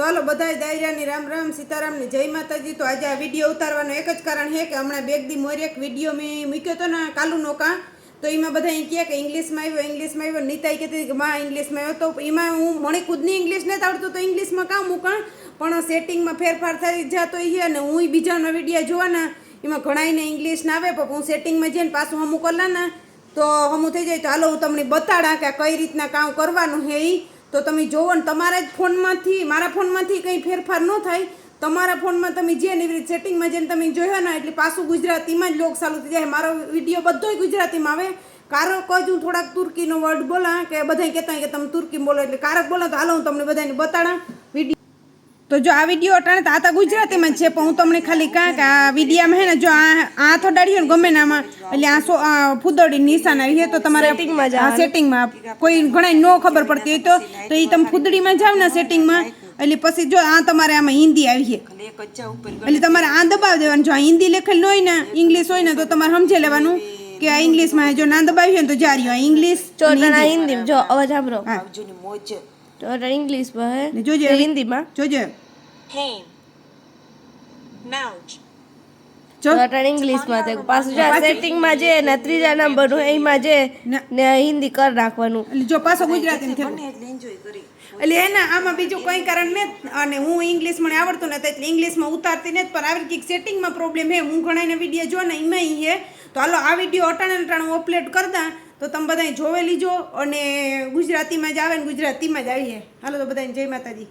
તો હાલો બધાય દાયરાની રામ રામ સીતારામની જય માતાજી। તો આજે આ વિડીયો ઉતારવાનું એક જ કારણ છે કે હમણાં બે દી મોર એક વિડીયો મેં મૂક્યો હતો ને કાલુનો કા, તો એમાં બધા કહે કે ઇંગ્લિશમાં આવ્યો નીતાઈ કહેતી કે માં ઇંગ્લિશમાં આવ્યો, તો એમાં હું મને ખુદની ઇંગ્લિશ નથી આવડતું તો ઇંગ્લિશમાં કાં મૂકણ, પણ સેટિંગમાં ફેરફાર થઈ જતો છે અને હું બીજાના વિડીયો જોવાના એમાં ઘણાઈને ઇંગ્લિશ ના આવે, પણ હું સેટિંગમાં જઈને પાછું હમું કરલા ને તો હમું થઈ જાય। તો હાલો હું તમને બતાડા કે કઈ રીતના કામ કરવાનું છે એ, તો તમે જોવો ને તમારા જ ફોનમાંથી મારા ફોનમાંથી કંઈ ફેરફાર ન થાય, તમારા ફોનમાં તમે જે એવી રીતે સેટિંગમાં જઈને તમે જોયો ને એટલે પાછું ગુજરાતીમાં જ લોક ચાલુ થઈ જાય। મારો વિડીયો બધોય ગુજરાતીમાં આવે, કારક જ હું થોડાક તુર્કીનો વર્ડ બોલા કે બધા કહેતા હોય કે તમે તુર્કી બોલો એટલે કારક બોલો, તો હાલો હું તમને બધાને બતાડા વિડીયો। તો જો આ વિડીયો અટાણે તો આ તો ગુજરાતીમાં જ છે, પણ હું તમને ખાલી કાં કે આ વિડીયામાં હે ને જો આ થોડાડ્યો ને ગમે નામાં એટલે આ ફૂદડી નિશાન આવી છે, તો તમારે આ સેટિંગમાં કોઈ ઘણા ન ખબર પડતી હોય તો એ તમે ફૂદડીમાં જાવ ને સેટિંગમાં એટલે પછી જો આ તમારે આમાં હિન્દી આવી છે એટલે તમારે આ દબાવી દેવાનું। જો આ હિન્દી લખેલ હોય ને ઇંગ્લિશ હોય ને તો તમારે સમજી લેવાનું કે આ ઇંગ્લિશમાં જો ના દબાવી હોય ને તો જારી આ ઇંગ્લિશ હિન્દી જો અવાજ સાંભળો તો ઇંગ્લિશમાં હે જોજે હિન્દીમાં જોજે ઇંગ્લિશમાં તે પાછું જો સેટિંગમાં જે ને ત્રીજા નંબરનું એમાં જે ને હિન્દી કરી નાખવાનું એટલે જો પાછો ગુજરાતી એટલે એના આમાં બીજું કંઈ કારણ નથી, અને હું ઇંગ્લિશ મને આવડતું નથી એટલે ઇંગ્લિશમાં ઉતારતી નથી, પણ આવી કંઈક સેટિંગમાં પ્રોબ્લેમ છે। હું ઘણાને વિડીયો જો ને એમાં છે, તો હાલો આ વિડીયો અટાણે હું અપલોડ કરતા તો તમે બધાય જોવે લીજો, અને ગુજરાતીમાં જ આવે ને ગુજરાતીમાં જ આવીએ। હાલો તો બધાને જય માતાજી।